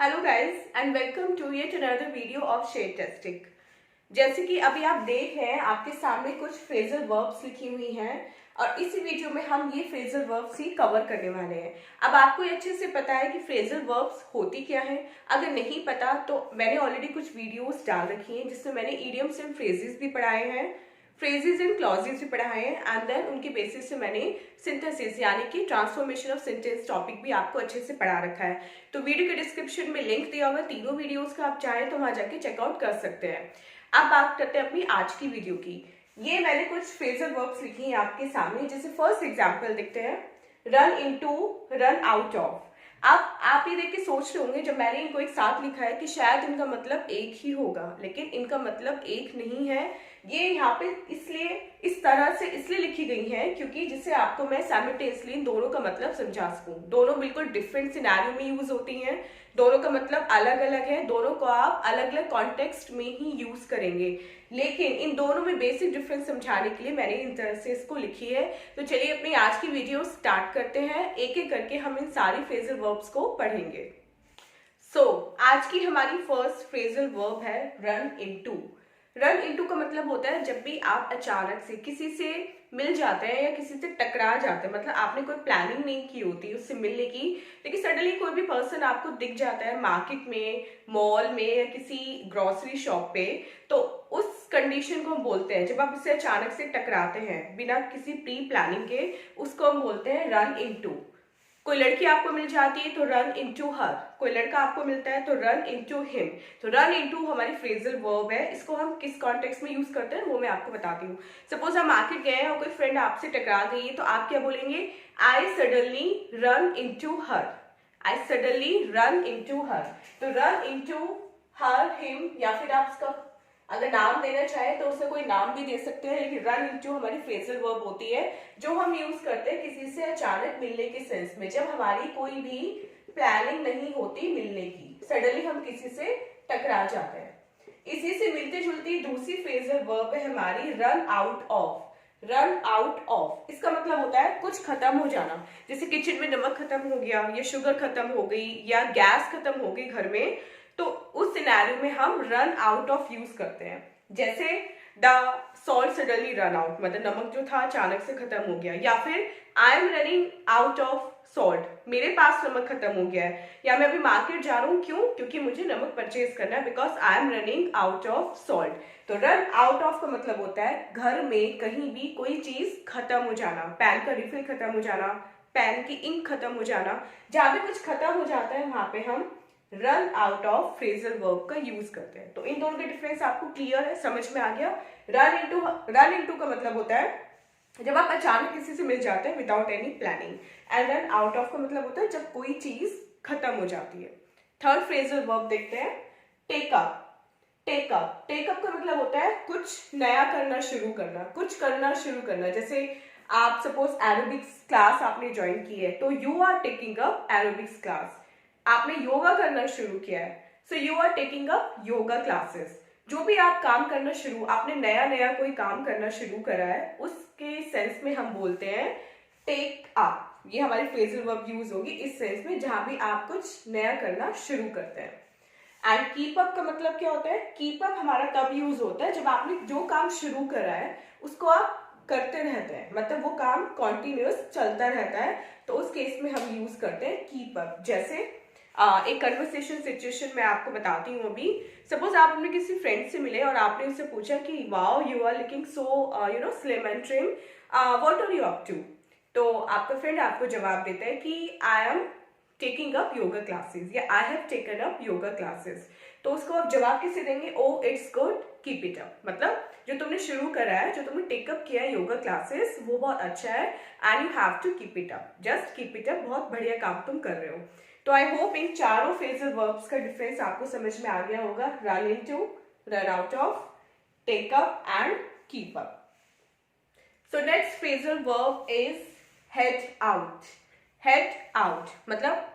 Hello guys and welcome to yet another video of shade testing. जैसे कि अभी आप देख रहे हैं आपके सामने कुछ फ्रेजल वर्ब्स लिखी हुई हैं और इसी वीडियो में हम ये फ्रेजल वर्ब्स ही कवर करने वाले हैं। अब आपको ये अच्छे से पता है कि फ्रेजल वर्ब्स होती क्या है। अगर नहीं पता तो मैंने ऑलरेडी कुछ वीडियोस डाल रखी हैं जिसमें मैंने इडियम्स एंड फ्रेजेस भी पढ़ाए हैं, फ्रेजेस एंड क्लॉजेस भी पढ़ाए हैं एंड देन उनके बेसिस से मैंने सिंथेसिस यानी कि ट्रांसफॉर्मेशन ऑफ सेंटेंस टॉपिक भी आपको अच्छे से पढ़ा रखा है। तो वीडियो के डिस्क्रिप्शन में लिंक दिया हुआ है तीनों वीडियोस का, आप चाहें तो वहां जाके चेकआउट कर सकते हैं। अब बात करते हैं अपनी आज की वीडियो की। ये मैंने कुछ फ्रेजल वर्ब्स लिखी हैं आपके सामने, जैसे फर्स्ट एग्जाम्पल देखते हैं, run into, run out of. अब आप ये देख के सोच रहे होंगे जब मैंने इनको एक साथ लिखा है कि शायद इनका मतलब एक ही होगा, लेकिन इनका मतलब एक नहीं है। ये यहाँ पे इसलिए इस तरह से इसलिए लिखी गई है क्योंकि जिससे आपको मैं साइमल्टेनियसली इन दोनों का मतलब समझा सकूं। दोनों बिल्कुल डिफरेंट सिनेरियो में यूज होती हैं, दोनों का मतलब अलग अलग है, दोनों को आप अलग अलग कॉन्टेक्स्ट में ही यूज करेंगे, लेकिन इन दोनों में बेसिक डिफरेंस समझाने के लिए मैंने इन तरह से इसको लिखी है। तो चलिए अपनी आज की वीडियो स्टार्ट करते हैं, एक एक करके हम इन सारी फ्रेजल वर्ब्स को पढ़ेंगे। आज की हमारी फर्स्ट फ्रेजल वर्ब है रन इनटू। रन इनटू का मतलब होता है जब भी आप अचानक से किसी से मिल जाते हैं या किसी से टकरा जाते हैं, मतलब आपने कोई प्लानिंग नहीं की होती उससे मिलने की, लेकिन सडनली कोई भी पर्सन आपको दिख जाता है मार्केट में, मॉल में या किसी ग्रोसरी शॉप पे, तो उस कंडीशन को हम बोलते हैं, जब आप उससे अचानक से टकराते हैं बिना किसी प्री प्लानिंग के, उसको हम बोलते हैं रन इनटू। कोई लड़की आपको मिल जाती है तो रन इनटू हर, कोई लड़का आपको मिलता है तो रन इनटू हिम। तो रन इनटू हमारी फ्रेजल वर्ब है। इसको हम किस कॉन्टेक्स्ट में यूज करते हैं वो मैं आपको बताती हूँ। सपोज हम मार्केट गए हैं और कोई फ्रेंड आपसे टकरा गई है तो आप क्या बोलेंगे, I suddenly run into her, I suddenly run into हर। तो रन इनटू हर, हिम, या फिर आप इसका अगर नाम देना चाहे तो उसे कोई नाम भी दे सकते हैं, लेकिन रन इनटू हमारी फ्रेजल वर्ब होती है जो हम यूज करते हैं किसी से अचानक मिलने के सेंस में, जब हमारी कोई भी प्लानिंग नहीं होती मिलने की, सडनली हम किसी से टकरा जाते हैं। इसी से मिलती जुलती दूसरी फ्रेजल वर्ब है हमारी run out of. Run out of इसका मतलब होता है कुछ खत्म हो जाना, जैसे किचन में नमक खत्म हो गया या शुगर खत्म हो गई या गैस खत्म हो गई घर में, तो उस सिनेरियो में हम रन आउट ऑफ यूज करते हैं। जैसे the salt suddenly run out, मतलब नमक जो था अचानक से खत्म हो गया, या फिर I am running out of salt, मेरे पास नमक खत्म हो गया है, या मैं अभी मार्केट जा रहा हूँ, क्यों, क्योंकि मुझे नमक परचेज करना है, because I am running out of salt. तो रन आउट ऑफ का मतलब होता है घर में कहीं भी कोई चीज खत्म हो जाना, पैन का रिफिल खत्म हो जाना, पैन की इंक खत्म हो जाना, जहां भी कुछ खत्म हो जाता है वहां पे हम run out of phrasal verb का यूज करते हैं। तो इन दोनों के डिफरेंस आपको क्लियर है, समझ में आ गया। रन इनटू का मतलब होता है जब आप अचानक किसी से मिल जाते हैं without any planning, and run out of का मतलब होता है जब कोई चीज खत्म हो जाती है। थर्ड फ्रेजल वर्ब देखते हैं, take up. Take up, take up का मतलब होता है कुछ नया करना शुरू करना, कुछ करना शुरू करना। जैसे आप सपोज एरोबिक्स क्लास आपने ज्वाइन की है तो you are taking up aerobics class, आपने योगा करना शुरू किया है, so you are taking up yoga classes. जो भी आप काम करना शुरू, आपने नया नया कोई काम करना शुरू करा है, उसके सेंस में हम बोलते हैं टेक अप। ये हमारी फ्रेजल वर्ब यूज होगी इस सेंस में जहां भी आप कुछ नया करना शुरू करते हैं। एंड कीप अप का मतलब क्या होता है, कीप अप हमारा तब यूज होता है जब आपने जो काम शुरू करा है उसको आप करते रहते हैं, मतलब वो काम कॉन्टिन्यूअस चलता रहता है, तो उस केस में हम यूज करते हैं कीप अप। जैसे एक कन्वर्सेशन सिचुएशन में आपको बताती हूँ अभी। सपोज आप अपने किसी फ्रेंड से मिले और आपने उससे पूछा कि wow you are looking so slim and trim, what are you up to. तो आपका फ्रेंड आपको जवाब देता है कि I am taking up yoga classes या I have taken up yoga classes. तो उसको आप जवाब कैसे देंगे, oh it's good keep it up, मतलब जो तुमने शुरू करा है, जो तुमने टेकअप किया है योगा क्लासेस, वो बहुत अच्छा है and you have to keep it up, just keep it up, बहुत बढ़िया काम तुम कर रहे हो। तो आई होप इन चारों फ्रेजल वर्ब्स का डिफरेंस आपको समझ में आ गया होगा, run into, run out of, take up and keep up. So next phrasal verb is head out. Head out मतलब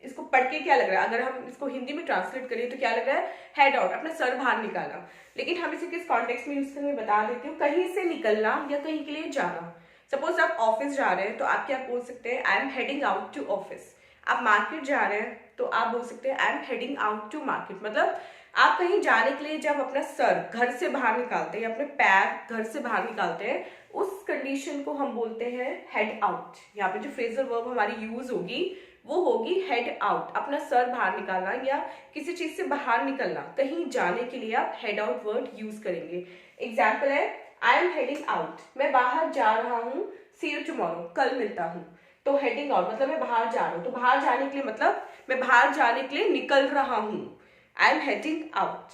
इसको पढ़ के क्या लग रहा है, अगर हम इसको हिंदी में ट्रांसलेट करें तो क्या लग रहा है, हेड आउट, अपना सर बाहर निकालना, लेकिन हम इसे किस कॉन्टेक्स्ट में यूज करेंगे बता देती हूँ, कहीं से निकलना या कहीं के लिए जाना। सपोज आप ऑफिस जा रहे हैं तो आप क्या बोल सकते हैं, I am heading out to office. आप मार्केट जा रहे हैं तो आप बोल सकते हैं I am heading out to market. मतलब आप कहीं जाने के लिए जब अपना सर घर से बाहर निकालते हैं या अपने पैर घर से बाहर निकालते हैं, उस कंडीशन को हम बोलते हैं हेड आउट। यहाँ पे जो फ्रेजल वर्ब हमारी यूज होगी वो होगी हेड आउट, अपना सर बाहर निकालना या किसी चीज से बाहर निकलना। कहीं जाने के लिए आप हेड आउट वर्ड यूज करेंगे। एग्जाम्पल है आई एम हेडिंग आउट, मैं बाहर जा रहा हूँ, सी यू टुमारो, कल मिलता हूँ। तो हेडिंग आउट मतलब मैं बाहर जा रहा हूँ, तो बाहर जाने के लिए मतलब मैं बाहर जाने के लिए निकल रहा हूँ, I am heading out.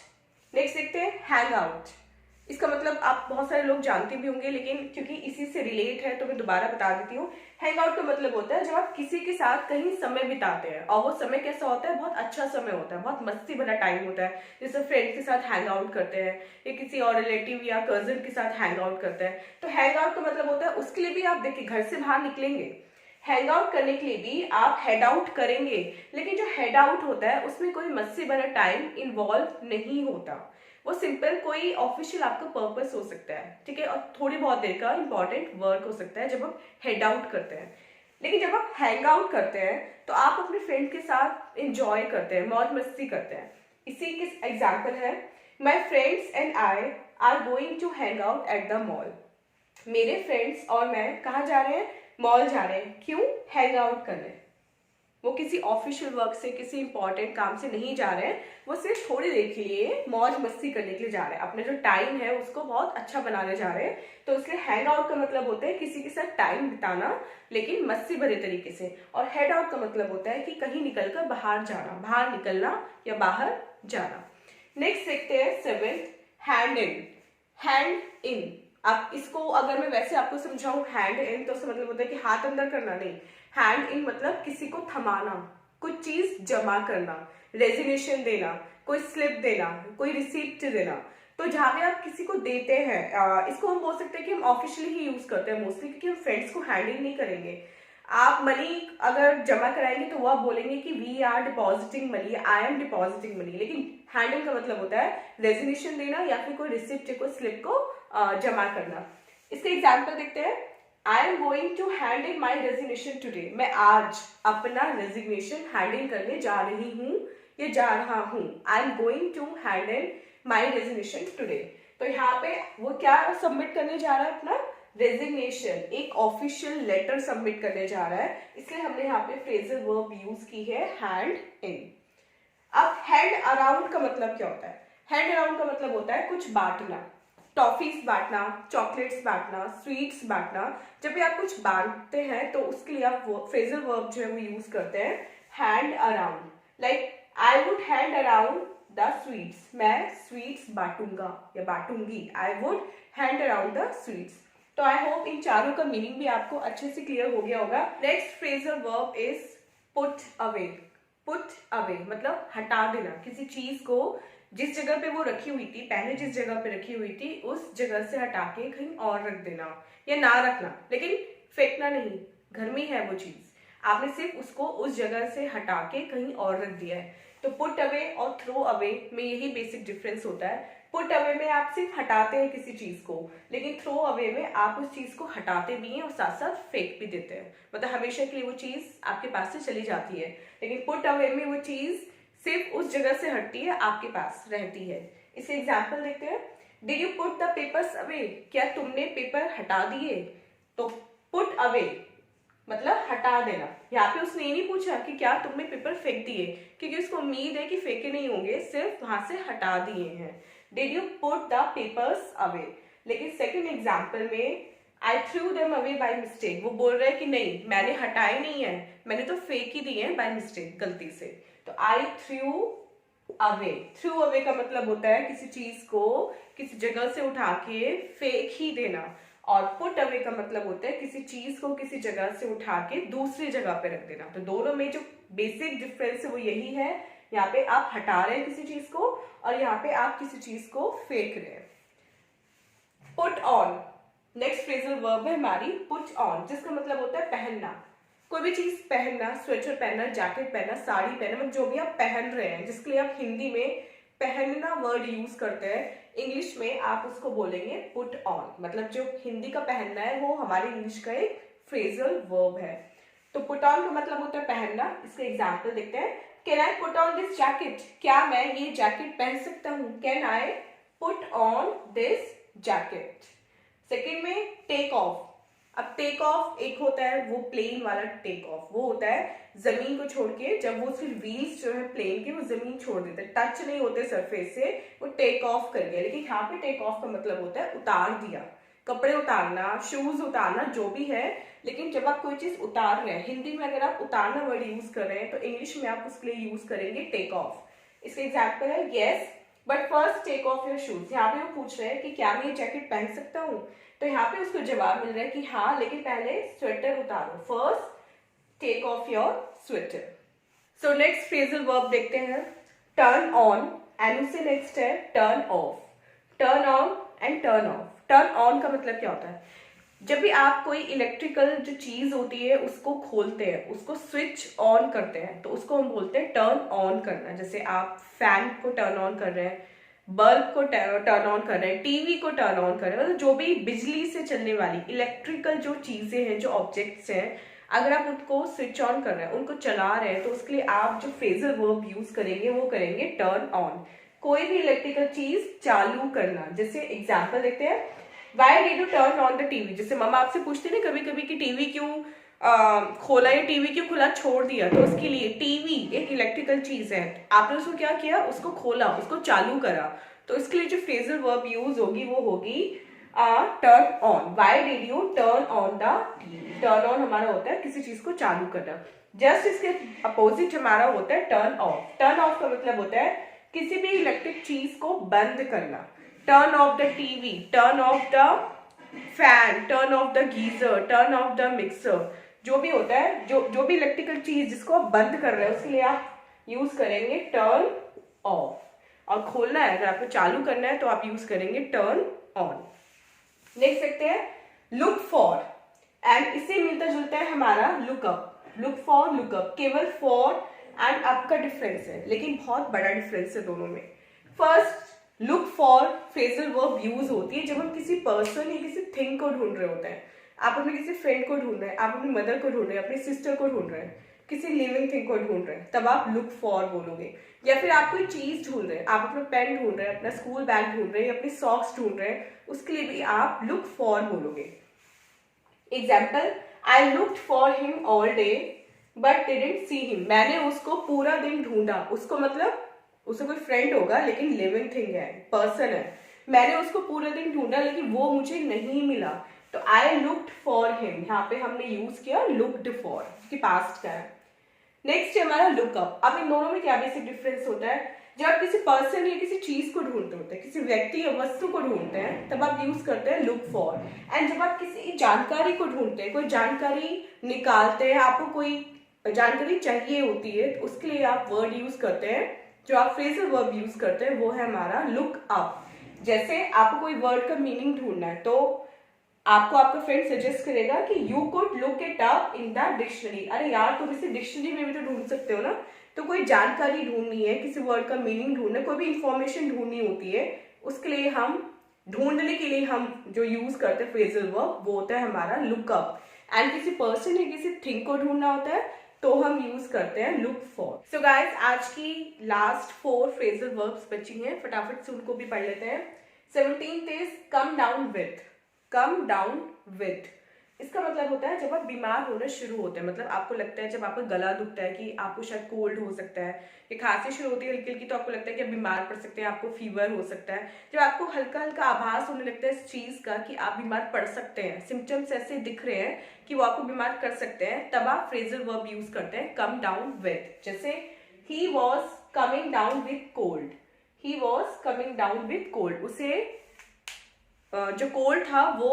Next देखते हैं हैंग आउट। इसका मतलब आप बहुत सारे लोग जानते भी होंगे, लेकिन क्योंकि इसी से रिलेट है तो मैं दोबारा बता देती हूँ। हैंग आउट का मतलब होता है जब आप किसी के साथ कहीं समय बिताते हैं, और वो समय कैसा होता है, बहुत अच्छा समय होता है, बहुत मस्ती भरा टाइम होता है। जैसे फ्रेंड्स के साथ हैंग आउट करते हैं या किसी और रिलेटिव या कजन के साथ हैंग आउट करते हैं। तो हैंग आउट का मतलब होता है उसके लिए भी आप देखिए घर से बाहर निकलेंगे, हैंग आउट करने के लिए भी आप हेड आउट करेंगे, लेकिन जो हेड आउट होता है उसमें कोई मस्ती भरा टाइम इन्वॉल्व नहीं होता। वो सिंपल कोई ऑफिशियल आपका पर्पस हो सकता है, ठीक है, और थोड़ी बहुत देर का इंपॉर्टेंट वर्क हो सकता है जब आप हेड आउट करते हैं। लेकिन जब आप हैंग आउट करते हैं तो आप अपने फ्रेंड के साथ एंजॉय करते हैं, मौज मस्ती करते हैं। इसी के एग्जाम्पल है my friends and I are going to hang out at the mall. मेरे फ्रेंड्स और मैं कहाँ जा रहे हैं, मॉल जा रहे हैं। क्यों, हैंग आउट करने। वो किसी ऑफिशियल वर्क से, किसी इंपॉर्टेंट काम से नहीं जा रहे हैं, वो सिर्फ थोड़ी देर के लिए मौज मस्ती करने के लिए जा रहे हैं, अपने जो टाइम है उसको बहुत अच्छा बनाने जा रहे हैं। तो इसलिए हैंग आउट का मतलब होता है किसी के साथ टाइम बिताना, लेकिन मस्ती भरे तरीके से। और हेड आउट का मतलब होता है कि कहीं निकलकर बाहर जाना, बाहर निकलना या बाहर जाना। नेक्स्ट देखते हैं 7th, hand in. Hand in, आप इसको अगर मैं वैसे आपको समझाऊं हैंड इन, तो उसका मतलब होता है कि हाथ अंदर करना नहीं। हैंड इन मतलब किसी को थमाना, कुछ चीज जमा करना, रेजिग्नेशन देना, कोई स्लिप देना, कोई रिसीप्ट देना। तो जहां पे आप किसी को देते हैं, इसको हम बोल सकते हैं कि हम ऑफिशियली ही यूज करते हैं मोस्टली, क्योंकि हम फ्रेंड्स को हैंड इन नहीं करेंगे। आप मनी अगर जमा कराएंगे तो वो आप बोलेंगे कि we are depositing money, I am depositing money. लेकिन हैंड इन का मतलब होता है रेजिग्नेशन देना या फिर कोई रिसिप्ट, कोई स्लिप को जमा करना। इसके एग्जाम्पल देखते हैं। I am going to hand in my resignation today, मैं आज अपना रेजिग्नेशन हैंड इन करने जा रही हूँ या जा रहा हूँ। I am going to hand in my resignation today. तो यहाँ पे वो क्या सबमिट करने जा रहा है, अपना रेजिग्नेशन, एक ऑफिशियल लेटर सबमिट करने जा रहा है, इसलिए हमने यहाँ पे फ्रेजल वर्ब यूज की है हैंड इन। अब हैंड अराउंड का मतलब क्या होता है? हैंड अराउंड का मतलब होता है कुछ बांटना, टॉफीज बांटना, चॉकलेट्स बांटना, स्वीट्स बांटना। जब भी आप कुछ बांटते हैं तो उसके लिए आप फ्रेजल वर्ब जो है वो यूज करते हैं hand around. Like I would hand around the sweets, मैं स्वीट्स बांटूंगा या बांटूंगी। I would hand around the sweets. तो आई होप इन चारों का मीनिंग भी आपको अच्छे से क्लियर हो गया होगा। Next phrasal verb is put away. Put away मतलब हटा देना, किसी चीज को जिस जगह पे वो रखी हुई थी, पहले जिस जगह पे रखी हुई थी उस जगह से हटा के कहीं और रख देना, या ना रखना, लेकिन फेंकना नहीं, घर में है वो चीज, आपने सिर्फ उसको उस जगह से हटा के कहीं और रख दिया है। तो पुट अवे और थ्रो अवे में यही बेसिक डिफरेंस होता है। पुट अवे में आप सिर्फ हटाते हैं किसी चीज को, लेकिन थ्रो अवे में आप उस चीज को हटाते भी हैं और साथ साथ फेंक भी देते हैं, मतलब हमेशा के लिए वो चीज आपके पास से चली जाती है। लेकिन पुट अवे में वो चीज सिर्फ उस जगह से हटती है, आपके पास रहती है। इसे एग्जाम्पल देखते हैं। Did you put the papers away, क्या तुमने पेपर हटा दिए? तो पुट अवे मतलब हटा देना। यहाँ पे उसने ये नहीं पूछा कि क्या तुमने पेपर फेंक दिए, क्योंकि उसको उम्मीद है कि फेंके नहीं होंगे, सिर्फ वहां से हटा दिए हैं। Did you put the papers away. लेकिन सेकेंड एग्जाम्पल में I threw them away by mistake, वो बोल रहे हैं कि नहीं मैंने हटाए नहीं है, मैंने तो फेंक ही दिए हैं बाय मिस्टेक, गलती से। तो आई थ्रू अवे, थ्रू अवे का मतलब होता है किसी चीज को किसी जगह से उठा के फेंक ही देना, और पुट अवे का मतलब होता है किसी चीज को किसी जगह से उठा के दूसरी जगह पे रख देना। तो दोनों में जो बेसिक डिफरेंस है वो यही है, यहाँ पे आप हटा रहे हैं किसी चीज को और यहाँ पे आप किसी चीज को फेंक रहे हैं। Put on, next phrasal verb है हमारी पुट ऑन, जिसका मतलब होता है पहनना। कोई भी चीज पहनना, स्वेटर पहनना, जैकेट पहनना, साड़ी पहनना, मतलब जो भी आप पहन रहे हैं, जिसके लिए आप हिंदी में पहनना वर्ड यूज करते हैं, इंग्लिश में आप उसको बोलेंगे पुट ऑन। मतलब जो हिंदी का पहनना है वो हमारे इंग्लिश का एक फ्रेजल वर्ब है। तो पुट ऑन का मतलब होता है पहनना। इसके एग्जाम्पल देखते हैं। Can I put on this jacket, क्या मैं ये जैकेट पहन सकता हूँ, can I put on this jacket. Second में टेक ऑफ। अब टेक ऑफ एक होता है वो प्लेन वाला टेक ऑफ, वो होता है जमीन को छोड़ के, जब वो सिर्फ व्हील्स जो है प्लेन के वो जमीन छोड़ देते हैं, टच नहीं होते सरफेस से, वो टेक ऑफ कर गया। लेकिन यहाँ पे टेक ऑफ का मतलब होता है उतार दिया, कपड़े उतारना, शूज उतारना, जो भी है। लेकिन जब आप कोई चीज उतार रहे हैं, हिंदी में अगर आप उतारना वर्ड यूज कर रहे हैं तो इंग्लिश में आप उसके लिए यूज करेंगे टेक ऑफ। इसका एग्जाम्पल है yes but first take off your shoes. यहाँ पे वो पूछ रहे हैं कि क्या मैं ये जैकेट पहन सकता हूँ, तो यहाँ पे उसको जवाब मिल रहा है कि हाँ, लेकिन पहले स्वेटर उतारो, first take off your sweater. So next phrasal verb देखते हैं, टर्न ऑन, एंड उससे नेक्स्ट है turn off. Turn on and turn off. Turn on का मतलब क्या होता है, जब भी आप कोई इलेक्ट्रिकल जो चीज होती है उसको खोलते हैं, उसको स्विच ऑन करते हैं, तो उसको हम बोलते हैं टर्न ऑन करना। जैसे आप फैन को टर्न ऑन कर रहे हैं, बल्ब को टर्न ऑन कर रहे हैं, टीवी को टर्न ऑन कर रहे हैं, मतलब जो भी बिजली से चलने वाली इलेक्ट्रिकल जो चीजें हैं, जो ऑब्जेक्ट्स हैं, अगर आप उनको स्विच ऑन कर रहे हैं, उनको चला रहे हैं, तो उसके लिए आप जो फ्रेजल वर्ब यूज करेंगे वो करेंगे टर्न ऑन। कोई भी इलेक्ट्रिकल चीज चालू करना। जैसे एग्जाम्पल देखते हैं, why did U turn on the TV. जैसे मम्मा आपसे पूछते ना कभी कभी कि टीवी क्यों खोला, या टीवी क्यों खुला छोड़ दिया, तो उसके लिए टीवी एक इलेक्ट्रिकल चीज है, आपने उसको क्या किया, उसको खोला, उसको चालू करा, तो इसके लिए जो फ्रेजल वर्ब यूज होगी वो होगी turn on. Why did U turn on the TV. Turn on हमारा होता है किसी चीज को चालू करना। जस्ट इसके अपोजिट हमारा होता है टर्न ऑफ। टर्न ऑफ का मतलब होता है किसी भी इलेक्ट्रिक चीज को बंद करना। Turn off the TV, turn off the fan, turn off the geyser, turn off the mixer, जो भी होता है, जो भी इलेक्ट्रिकल चीज जिसको आप बंद कर रहे हैं उसके लिए आप यूज करेंगे टर्न ऑफ। और खोलना है, अगर आपको चालू करना है तो आप यूज करेंगे टर्न ऑन। नेक्स्ट देखते हैं लुक फॉर, एंड इससे मिलता जुलता है हमारा लुकअप। लुक फॉर, लुकअप, केवल फॉर एंड अप का डिफरेंस है, लेकिन बहुत बड़ा डिफरेंस है दोनों में। First look for phrasal verb use होती है जब हम किसी पर्सन या किसी थिंग को ढूंढ रहे होते हैं। आप अपने किसी फ्रेंड को ढूंढ रहे हैं, आप अपनी मदर को ढूंढ रहे हैं, अपनी सिस्टर को ढूंढ रहे हैं, किसी लिविंग थिंग को ढूंढ रहे हैं, तब आप लुक फॉर बोलोगे। या फिर आप कोई चीज ढूंढ रहे हैं, आप अपना पेन ढूंढ रहे हैं, अपना स्कूल बैग ढूंढ रहे हैं, अपनी सॉक्स ढूंढ रहे हैं, उसके लिए भी आप लुक फॉर बोलोगे। Example, I looked for him all day but didn't see him. मैंने उसको पूरा दिन ढूंढा, उसको मतलब उससे कोई फ्रेंड होगा लेकिन लिविंग थिंग है, पर्सन है। मैंने उसको पूरे दिन ढूंढा लेकिन वो मुझे नहीं मिला, तो आई लुक्ड फॉर हिम। यहाँ पे हमने यूज किया लुक्ड फॉर, कि पास्ट का है। नेक्स्ट है हमारा लुकअप। अब इन दोनों में क्या बेसिक डिफरेंस होता है, जब आप किसी पर्सन या किसी चीज को ढूंढते होते हैं, किसी व्यक्ति या वस्तु को ढूंढते हैं, तब आप यूज करते हैं लुक फॉर। एंड जब आप किसी जानकारी को ढूंढते हैं, कोई जानकारी निकालते हैं, आपको कोई जानकारी चाहिए होती है, तो उसके लिए आप वर्ड यूज करते हैं, जो आप फ्रेजल वर्ब यूज करते हैं वो है हमारा लुक अप। जैसे आपको कोई वर्ड का मीनिंग ढूंढना है, तो आपको आपका फ्रेंड सजेस्ट करेगा कि you could look it up in the dictionary. अरे यार, तुम इसे डिक्शनरी में भी तो ढूंढ सकते हो ना। तो कोई जानकारी ढूंढनी है, किसी वर्ड का मीनिंग ढूंढना है, कोई भी इंफॉर्मेशन ढूंढनी होती है, उसके लिए हम ढूंढने के लिए हम जो यूज करते हैं फ्रेजल वर्ब वो होता है हमारा लुकअप। एंड किसी पर्सन या किसी थिंग को ढूंढना होता है तो हम यूज करते हैं लुक फॉर। सो गाइस, आज की लास्ट 4 फ्रेजल वर्ब्स बची हैं, फटाफट से उनको भी पढ़ लेते हैं। 17th is come down with. Come down with, इसका मतलब होता है जब आप बीमार होना शुरू होते हैं, मतलब आपको लगता है, जब आपका गला दुखता है कि आपको शायद कोल्ड हो सकता है, या खांसी शुरू होती है हल्की हल्की, तो आपको लगता है कि आप बीमार पड़ सकते हैं, आपको फीवर हो सकता है। जब आपको हल्का हल्का आभास होने लगता है इस चीज का कि आप बीमार पड़ सकते हैं, सिम्टम्स ऐसे दिख रहे हैं कि वो आपको बीमार कर सकते हैं, तब आप फ्रेजल वर्ब यूज करते हैं कम डाउन विथ। जैसे ही was coming down with cold. He was coming down with cold, उसे जो कोल्ड था वो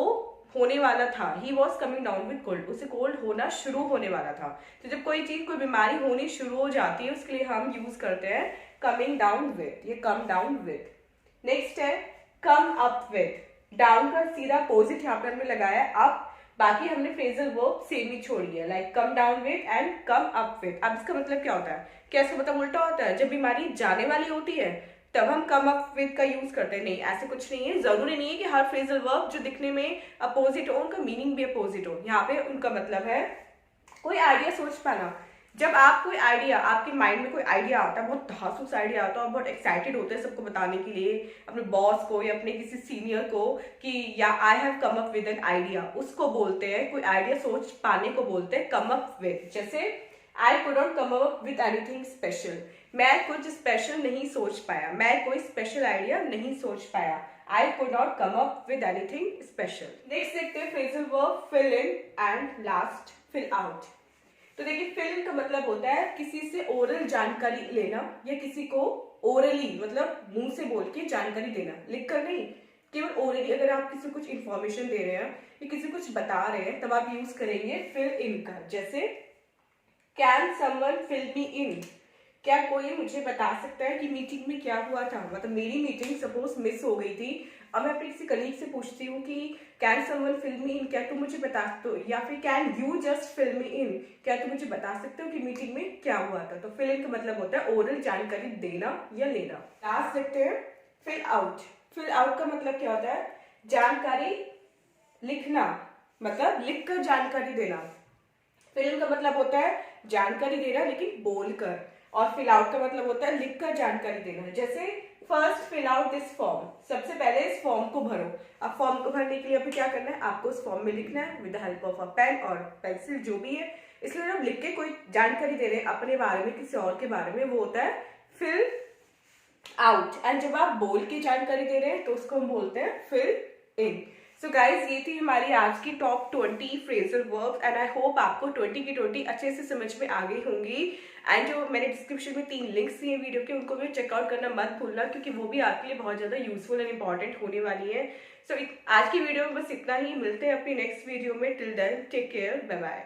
होने वाला था। He was coming down with cold, उसे कोल्ड होना शुरू होने वाला था। तो जब कोई चीज, कोई बीमारी होनी शुरू हो जाती है, उसके लिए हम यूज करते हैं कमिंग डाउन विथ, ये कम डाउन विथ। नेक्स्ट है कम अप विथ। डाउन का सीधा अपोजिट यहाँ पे हमने लगाया है अप, बाकी हमने फ्रेजल वर्ब सेम ही छोड़ी है, like come down with and come up with. अब इसका मतलब क्या होता है, क्या इसका मतलब उल्टा होता है, जब बीमारी जाने वाली होती है तब हम कम अप विथ का यूज करते हैं? नहीं, ऐसे कुछ नहीं है। जरूरी नहीं है कि हर फ्रेजल वर्ब जो दिखने में अपोजिट हो उनका मीनिंग भी अपोजिट हो। यहाँ पे उनका मतलब है, कोई आइडिया सोच पाना जब आप कोई आइडिया, आपके माइंड में कोई आइडिया आता है, बहुत धांसूस आइडिया आता है और बहुत एक्साइटेड होते हैं सबको बताने के लिए, अपने बॉस को या अपने किसी सीनियर को कि या I have come up with an idea, उसको बोलते हैं, कोई आइडिया सोच पाने को बोलते हैं कम अप विद। जैसे I could not come up with anything special, मैं कुछ स्पेशल नहीं सोच पाया, मैं कोई स्पेशल आइडिया नहीं सोच पाया। I could not come up with anything special. Next देखते हैं phrasal verb fill in and last fill out. तो देखिए फिल इन का मतलब होता है किसी से ओरल जानकारी लेना या किसी को ओरली मतलब मुंह से बोल के जानकारी देना, लिखकर नहीं, केवल ओरली। अगर आप किसी को कुछ इंफॉर्मेशन दे रहे हैं या किसी को कुछ बता रहे हैं तब आप यूज करेंगे फिल इन का। जैसे कैन समवन फिल मी इन, क्या कोई मुझे बता सकता है कि मीटिंग में क्या हुआ था, मतलब मेरी मीटिंग सपोज मिस हो गई थी, अब मैं अपने किसी कलीग से पूछती हूँ कि कैन समवन फिल मी इन, क्या तुम मुझे बता सकते हो, या फिर कैन यू जस्ट फिल मी इन, क्या तुम मुझे बता सकते हो कि मीटिंग में क्या हुआ था। तो फिल इन का मतलब होता है ओरल जानकारी देना या लेना। लास्ट देखते हैं फिल आउट। फिल आउट का मतलब क्या होता है, जानकारी लिखना, मतलब लिखकर जानकारी देना। फिल इन का मतलब होता है जानकारी देना लेकिन बोलकर, और फिल आउट का मतलब होता है लिखकर जानकारी देना। जैसे first fill out this form, सबसे पहले इस फॉर्म को भरो। अब फॉर्म को भरने के लिए अभी क्या करना है, आपको उस फॉर्म में लिखना है with the help of a pen और पेंसिल, जो भी है। इसलिए जब लिख के कोई जानकारी दे रहे हैं अपने बारे में, किसी और के बारे में, वो होता है फिल आउट। एंड जब आप बोल के जानकारी दे रहे हैं तो उसको हम बोलते हैं फिल इन। सो गाइज, ये थी हमारी आज की top 20 phrasal verbs and I hope आपको 20 की 20 अच्छे से समझ में आ गई होंगी। एंड जो मैंने डिस्क्रिप्शन में 3 लिंक्स दिए वीडियो के, उनको भी चेकआउट करना मत भूलना, क्योंकि वो भी आपके लिए बहुत ज़्यादा यूजफुल एंड इंपॉर्टेंट होने वाली है। सो आज की वीडियो में बस इतना ही, मिलते हैं अपनी नेक्स्ट वीडियो में। Till then take care, bye bye.